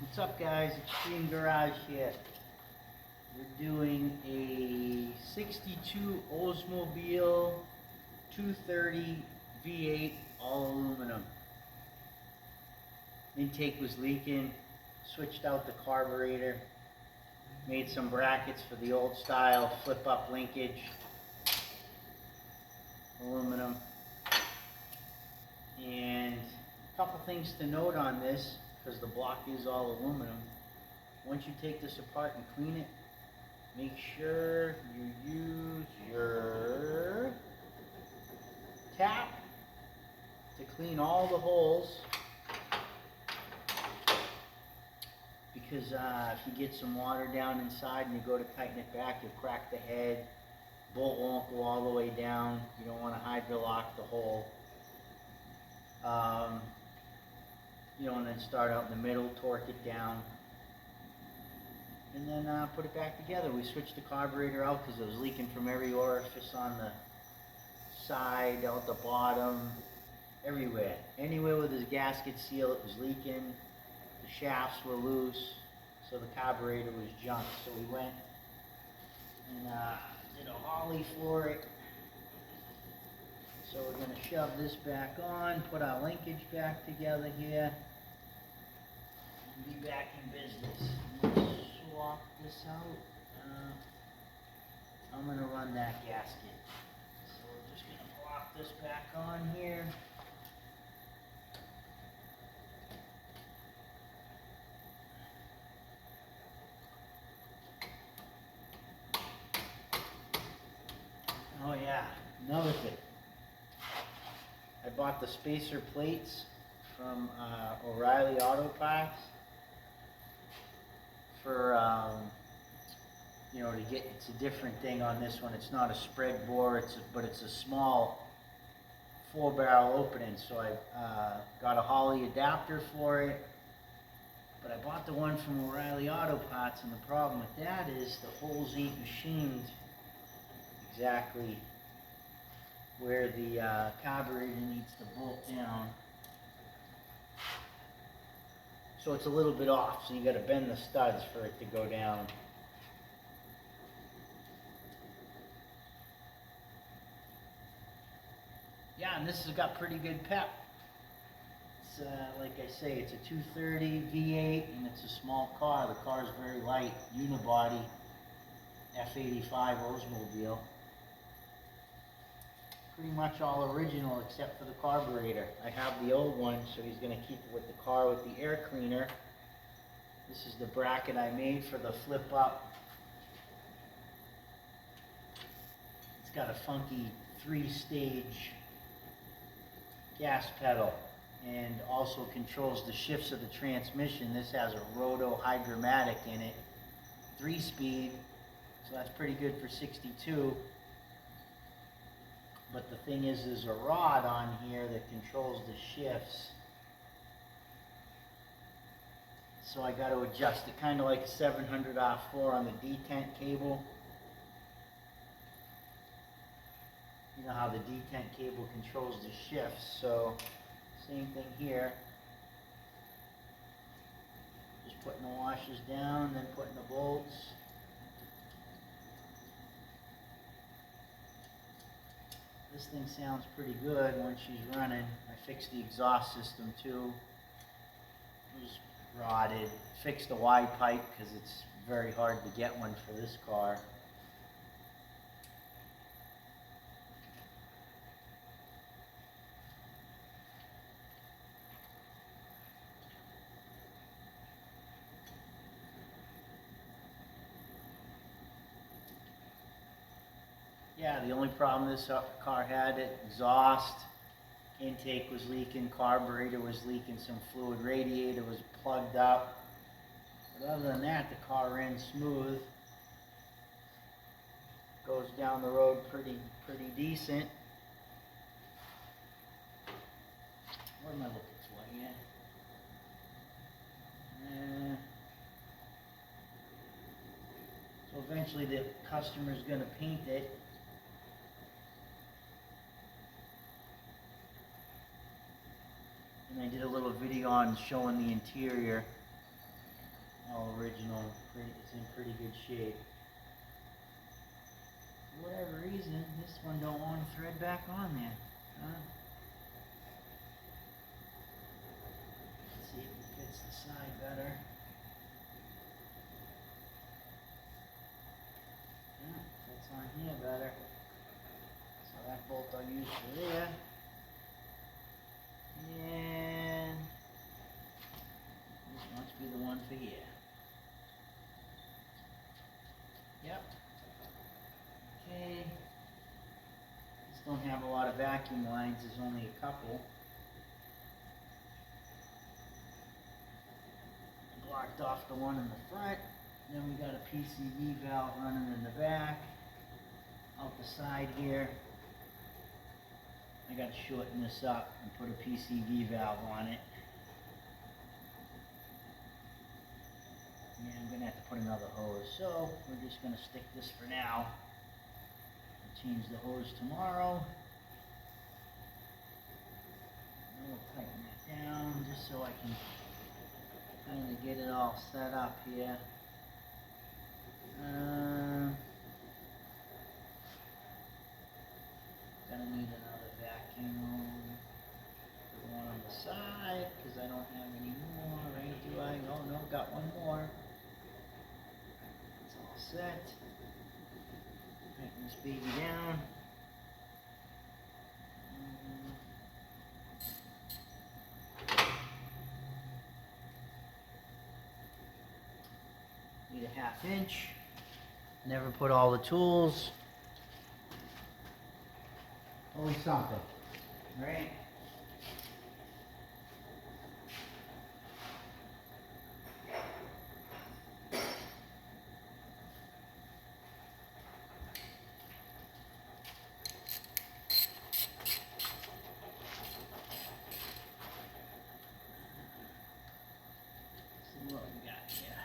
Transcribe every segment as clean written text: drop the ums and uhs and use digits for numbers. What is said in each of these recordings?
What's up, guys? Extreme Garage here. We're doing a 62 Oldsmobile 230 V8 all aluminum. Intake was leaking, switched out the carburetor, made some brackets for the old style flip up linkage, aluminum. And a couple things to note on this, because the block is all aluminum. Once you take this apart and clean it, make sure you use your tap to clean all the holes, because if you get some water down inside and you go to tighten it back, you'll crack the head, bolt won't go all the way down. You don't want to hydrolock the hole. And then start out in the middle, torque it down, and then put it back together. We switched the carburetor out because it was leaking from every orifice on the side, out the bottom, everywhere. Anywhere with his gasket seal, it was leaking. The shafts were loose, so the carburetor was junk. So we went and did a Holley for it. So we're going to shove this back on, put our linkage back together here, and be back in business. I'm going to swap this out. I'm going to run that gasket. So we're just going to plop this back on here. Oh yeah, another thing. I bought the spacer plates from O'Reilly Auto Parts for, to get, it's a different thing on this one. It's not a spread bore, but it's a small 4-barrel opening. So I got a Holley adapter for it, but I bought the one from O'Reilly Auto Parts, and the problem with that is the holes ain't machined exactly where the carburetor needs to bolt down. So it's a little bit off, so you got to bend the studs for it to go down. Yeah, and this has got pretty good pep. It's like I say, it's a 230 V8, and it's a small car. The car is very light, unibody, F85 Oldsmobile. Pretty much all original except for the carburetor. I have the old one, so he's going to keep it with the car with the air cleaner. This is the bracket I made for the flip up. It's got a funky 3-stage gas pedal and also controls the shifts of the transmission. This has a Roto Hydromatic in it, 3-speed, so that's pretty good for 62. But the thing is, there's a rod on here that controls the shifts. So I got to adjust it, kind of like a 700R4 on the detent cable. You know how the detent cable controls the shifts. So same thing here. Just putting the washers down, then putting the bolts. This thing sounds pretty good when she's running. I fixed the exhaust system too. It was rotted. Fixed the Y pipe because it's very hard to get one for this car. Yeah, the only problem this car had, exhaust, intake was leaking, carburetor was leaking some fluid, radiator was plugged up. But other than that, the car ran smooth. Goes down the road pretty decent. What am I looking for here? So eventually the customer's going to paint it. And I did a little video on showing the interior. all original. It's in pretty good shape. For whatever reason, this one don't want to thread back on there. Huh? Let's see if it fits the side better. Yeah, fits on here better. So that bolt I'll use for there. And this must be the one for here. Yep. Okay. Just don't have a lot of vacuum lines, there's only a couple. Blocked off the one in the front. Then we got a PCV valve running in the back. Out the side here. I got to shorten this up and put a PCV valve on it. Yeah, I'm going to have to put another hose. So we're just going to stick this for now. I'll change the hose tomorrow. And we'll tighten that down just so I can kind of get it all set up here. Gonna need another vacuum. Put one on the side because I don't have any more, right? Do I? Oh no, got one more. It's all set. Tighten this baby down. Need a 1/2 inch. Never put all the tools. Always something, right? See what we got here.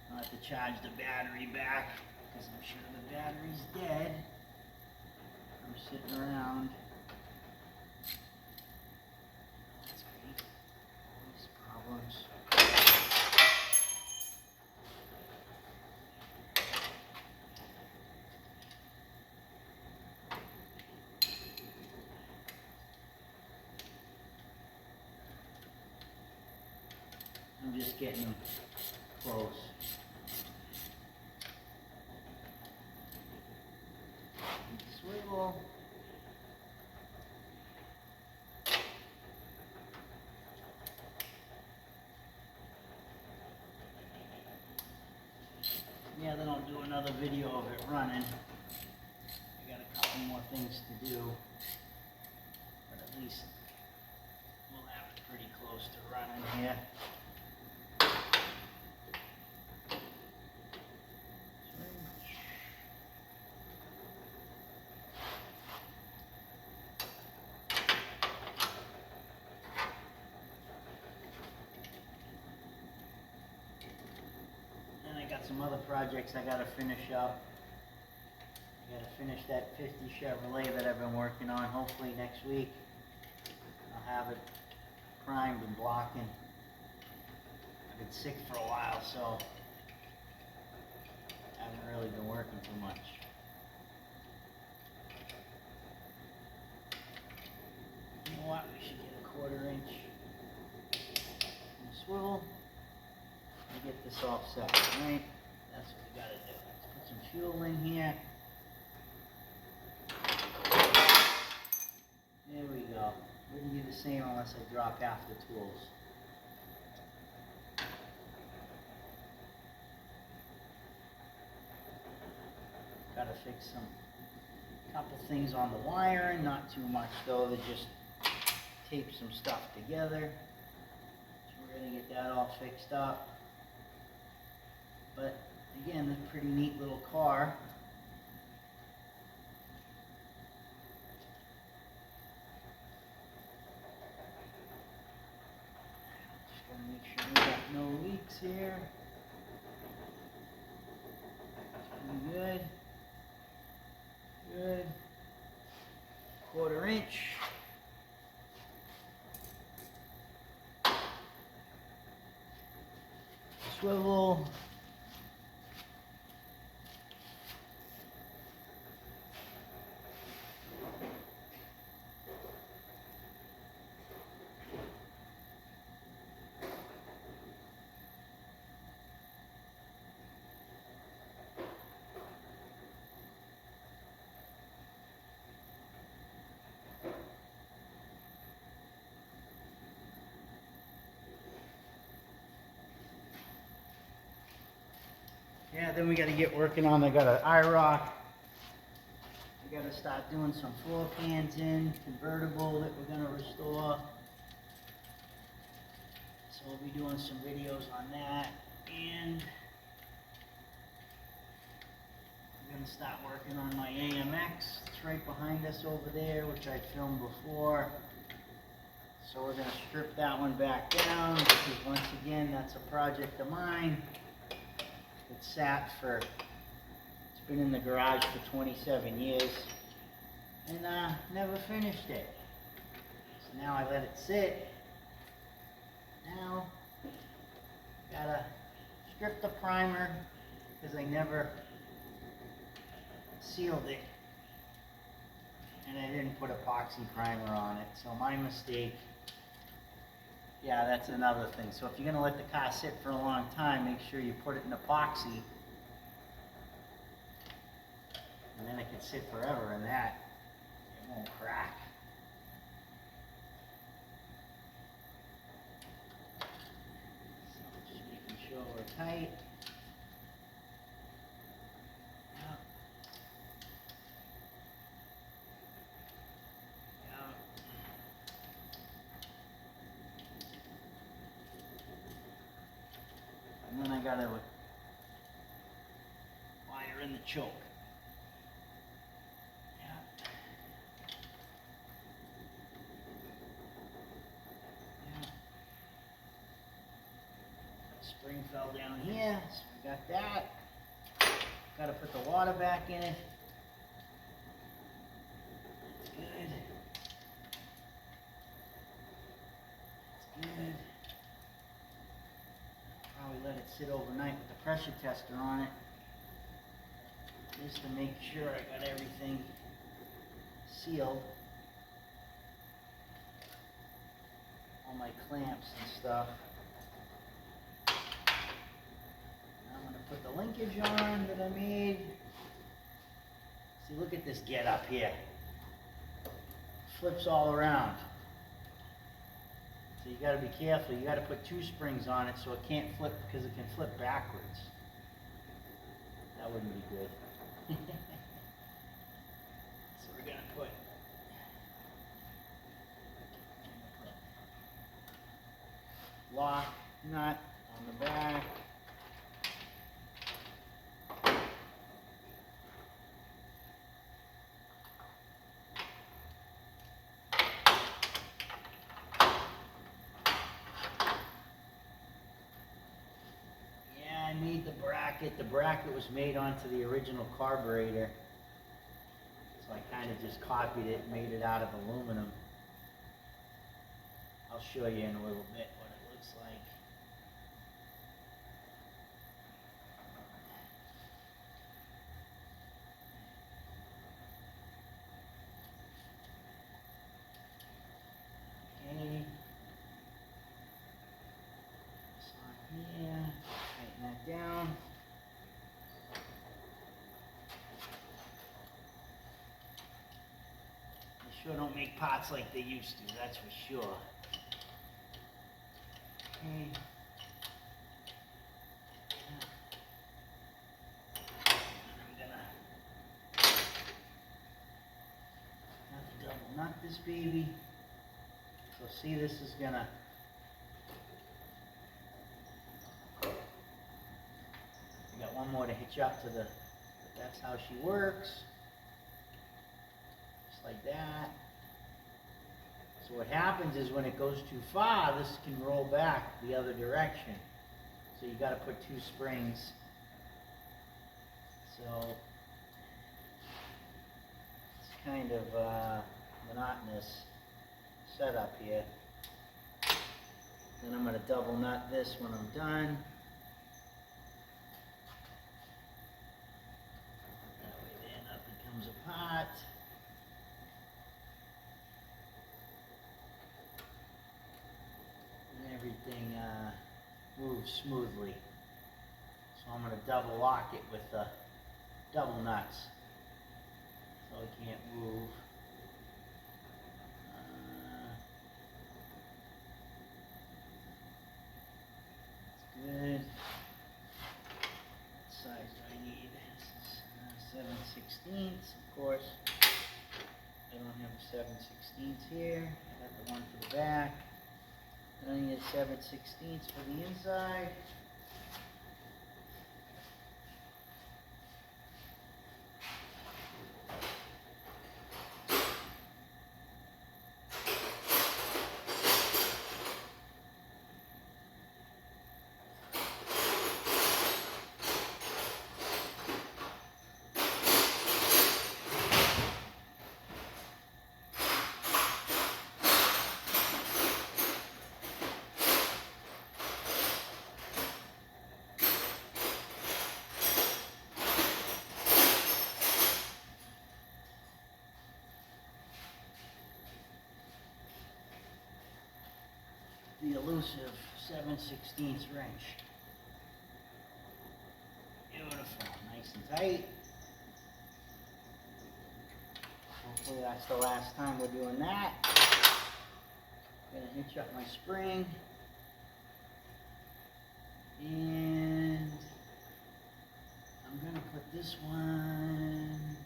I'll have to charge the battery back because I'm sure the battery's dead from sitting around. That's great. All these problems. I'm just getting them close. Swivel. Yeah, then I'll do another video of it running. I got a couple more things to do, but at least we'll have it pretty close to running here. Some other projects I gotta finish up. I gotta finish that 50 Chevrolet that I've been working on. Hopefully next week I'll have it primed and blocking. I've been sick for a while, so I haven't really been working too much. You know what? We should get a 1/4 inch swivel and get this all set, right? That's what we gotta do. Let's put some fuel in here. There we go. Wouldn't be the same unless I drop half the tools. Gotta fix couple things on the wiring, not too much though, to just tape some stuff together. So we're gonna get that all fixed up. But again, a pretty neat little car. Just gotta make sure we got no leaks here. Pretty good. Good. 1/4 inch. swivel. Yeah, then we gotta get working on, I got an IROC. We gotta start doing some floor pans in, convertible that we're gonna restore. So we'll be doing some videos on that, and I'm gonna start working on my AMX. It's right behind us over there, which I filmed before. So we're gonna strip that one back down, because once again, that's a project of mine. It sat for, it's been in the garage for 27 years, and never finished it. So now I let it sit. Now, gotta strip the primer, because I never sealed it, and I didn't put epoxy primer on it, so my mistake. Yeah, that's another thing. So if you're gonna let the car sit for a long time, make sure you put it in epoxy, and then it can sit forever, and that, it won't crack. So just making sure we're tight. Yeah. Yeah. And then I gotta wire in the choke. Yeah. Yeah. Spring fell down here, so we got that. Gotta put the water back in it. That's good. That's good. Probably let it sit overnight with the pressure tester on it, just to make sure I got everything sealed. All my clamps and stuff. Now I'm gonna put the linkage on that I made. See, look at this get up here. Flips all around. So you gotta be careful. You gotta put 2 springs on it so it can't flip, because it can flip backwards. That wouldn't be good. So we're gonna put lock nut on the back. Yeah, I made the bracket. The bracket was made onto the original carburetor. So I kind of just copied it and made it out of aluminum. I'll show you in a little bit what it looks like. Okay. This on here. Tighten that down. They sure don't make pots like they used to, that's for sure. Okay. Nut this baby. So see, this is gonna, I got one more to hitch up to the, that's how she works. Just like that. So what happens is when it goes too far, this can roll back the other direction. So you gotta put 2 springs. So it's kind of monotonous setup here. Then I'm going to double nut this when I'm done. apart. And everything moves smoothly. So I'm going to double lock it with the double nuts so it can't move. Good. What size do I need? This is 7/16, of course. I don't have a 7/16 here. I got the one for the back. And I need a 7/16 for the inside. The elusive 7/16 wrench. Beautiful, nice and tight. Hopefully that's the last time we're doing that. Gonna hitch up my spring. And I'm gonna put this one,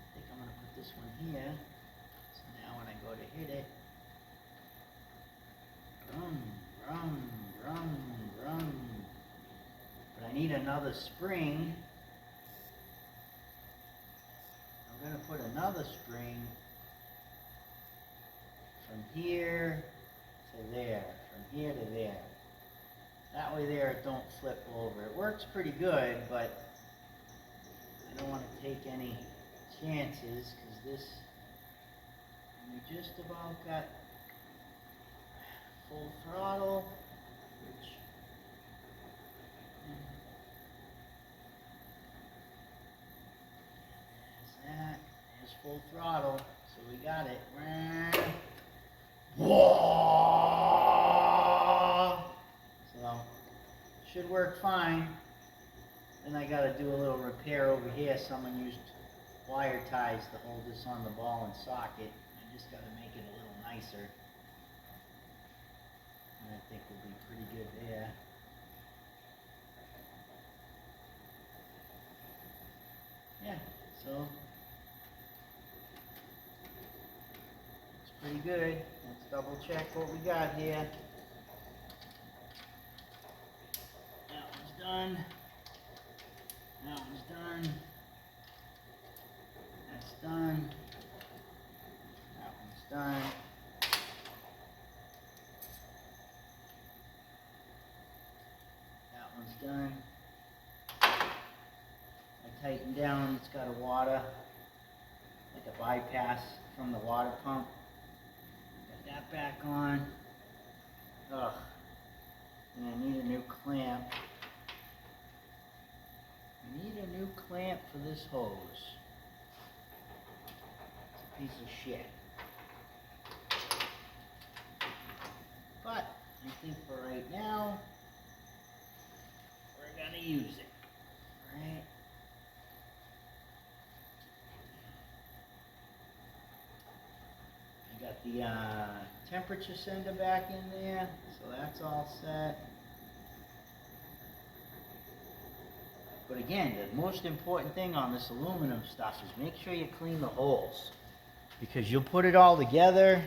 I think I'm gonna put this one here. So now when I go to hit it, rum, rum, rum, rum. But I need another spring. I'm going to put another spring from here to there, from here to there. That way there it don't flip over. It works pretty good, but I don't want to take any chances because this, we just about got full throttle, which there's that. There's full throttle, so we got it. So should work fine. Then I got to do a little repair over here. Someone used wire ties to hold this on the ball and socket. I just got to make it a little nicer. And I think we'll be pretty good there. Yeah, so it's pretty good. Let's double check what we got here. That one's done. That one's done. That's done. That one's done. That one's done. I tighten down, it's got a water, like a bypass from the water pump. Got that back on. Ugh. And I need a new clamp. I need a new clamp for this hose. It's a piece of shit. But I think for right now, we're gonna use it. Alright? I got the temperature sender back in there, so that's all set. But again, the most important thing on this aluminum stuff is make sure you clean the holes. Because you'll put it all together.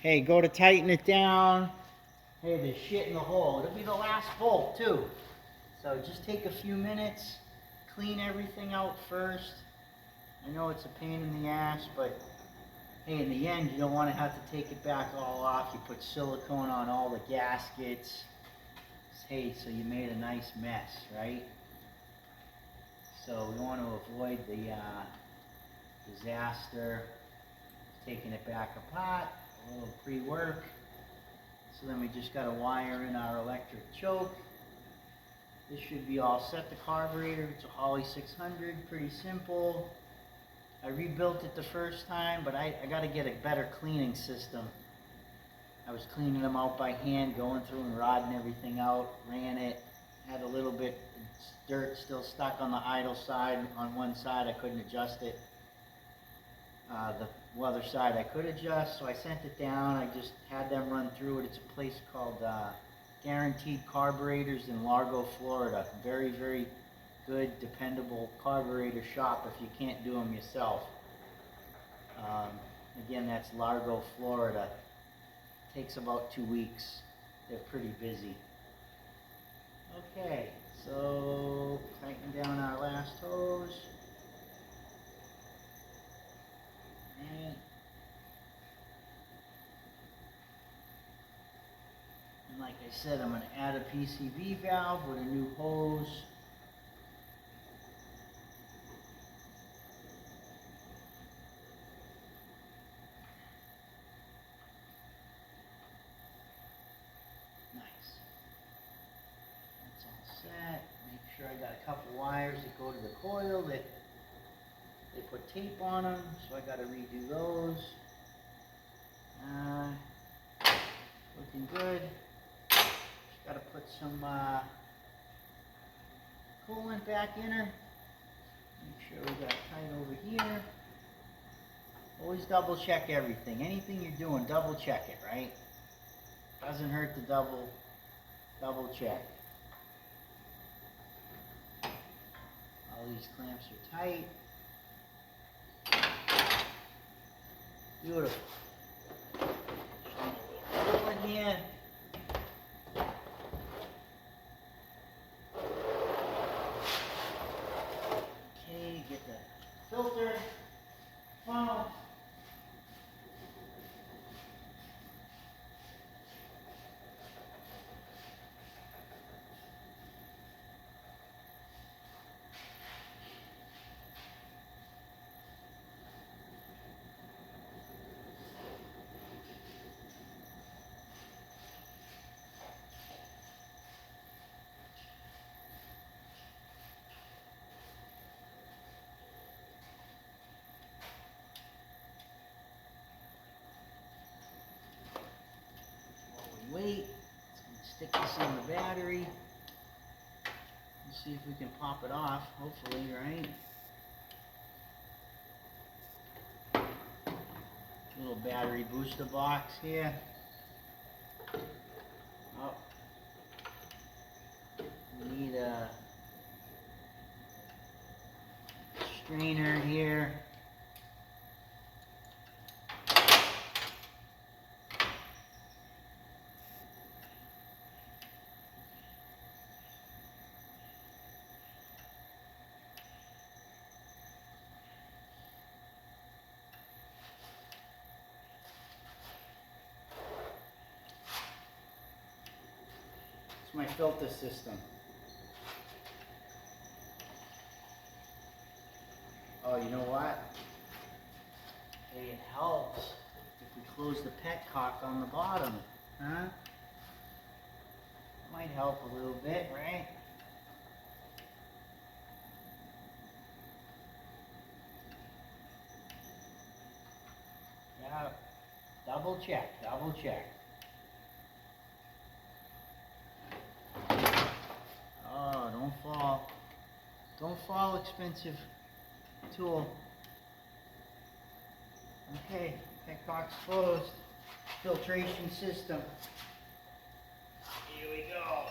Hey, go to tighten it down. Hey, there's shit in the hole. It'll be the last bolt too. So just take a few minutes, clean everything out first. I know it's a pain in the ass, but hey, in the end, you don't want to have to take it back all off. You put silicone on all the gaskets. Hey, so you made a nice mess, right? So we want to avoid the disaster, taking it back apart, a little pre-work. So then we just got to wire in our electric choke. This should be all set. The carburetor, it's a Holley 600, pretty simple. I rebuilt it the first time, but I got to get a better cleaning system. I was cleaning them out by hand, going through and rodding everything out, ran it, had a little bit of dirt still stuck on the idle side. On one side I couldn't adjust it. The other side I could adjust, so I sent it down. I just had them run through it. It's a place called Guaranteed Carburetors in Largo, Florida. Very, very good, dependable carburetor shop if you can't do them yourself. Again, that's Largo, Florida. Takes about 2 weeks. They're pretty busy. Okay, so tighten down our last hose. Right. And like I said, I'm going to add a PCV valve with a new hose. Make sure I got a couple wires that go to the coil that they put tape on them, so I got to redo those. Looking good. Just got to put some coolant back in her. Make sure we got it tight over here. Always double check everything. Anything you're doing, double check it, right? Doesn't hurt to double check. All these clamps are tight. Beautiful. Pull in here. Okay, get the filter, funnel. Wait, stick this in the battery. Let's see if we can pop it off, hopefully, right? Little battery booster box here. Oh. We need a strainer here. My filter system. Oh, you know what? Hey, it helps if we close the petcock on the bottom, huh? Might help a little bit, right? Yeah. Double check, double check. Don't fall. Don't fall, expensive tool. Okay, petcock's closed. Filtration system. Here we go.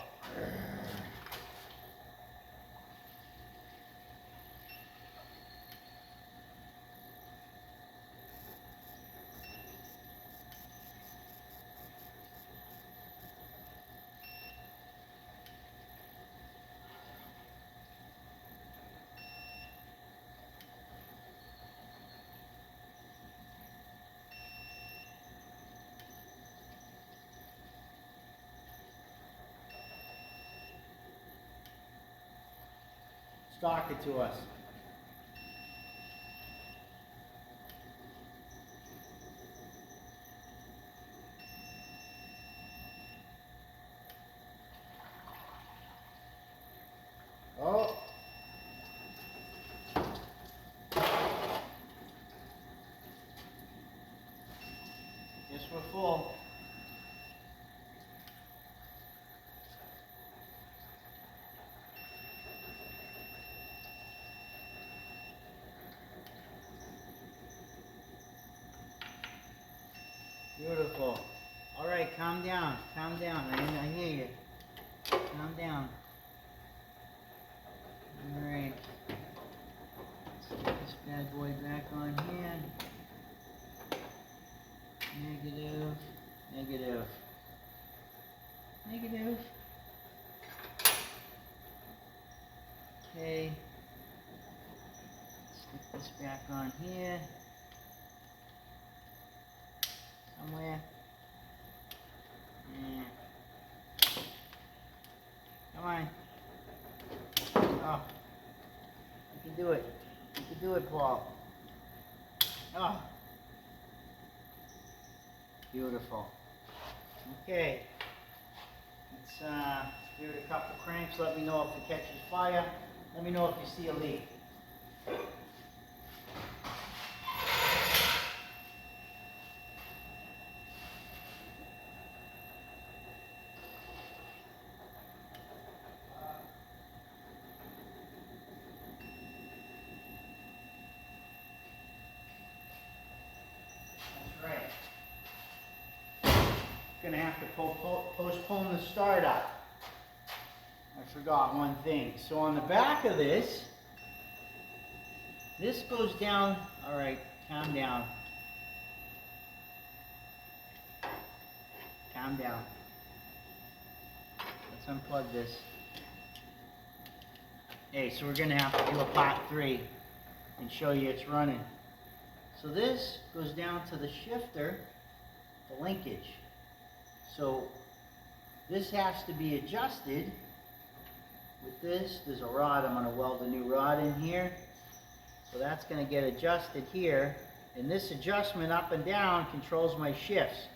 Stock it to us. Beautiful. Beautiful. All right, calm down. Calm down. I hear you. Calm down. All right. Let's get this bad boy back on here. Negative. Negative. Negative. Okay. Stick this back on here. Somewhere. Yeah. Come on. Oh. You can do it. You can do it, Paul. Oh. Beautiful. Okay. Let's give it a couple cranks. Let me know if it catches fire. Let me know if you see a leak. Gonna have to postpone the startup. I forgot one thing. So on the back of this goes down. All right, calm down. Calm down. Let's unplug this. Hey, so we're gonna have to do a part 3 and show you it's running. So this goes down to the shifter, the linkage. So this has to be adjusted with this. There's a rod. I'm going to weld a new rod in here. So that's going to get adjusted here. And this adjustment up and down controls my shifts.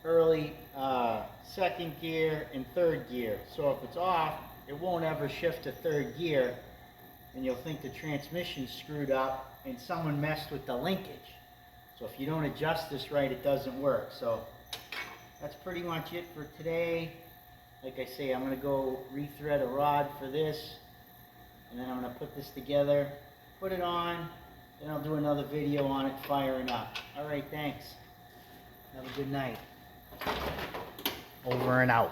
Early, second gear, and third gear. So if it's off, it won't ever shift to third gear. And you'll think the transmission's screwed up and someone messed with the linkage. So if you don't adjust this right, it doesn't work. So that's pretty much it for today. Like I say, I'm going to go rethread a rod for this, and then I'm going to put this together, put it on, then I'll do another video on it firing up. Alright, thanks. Have a good night. Over and out.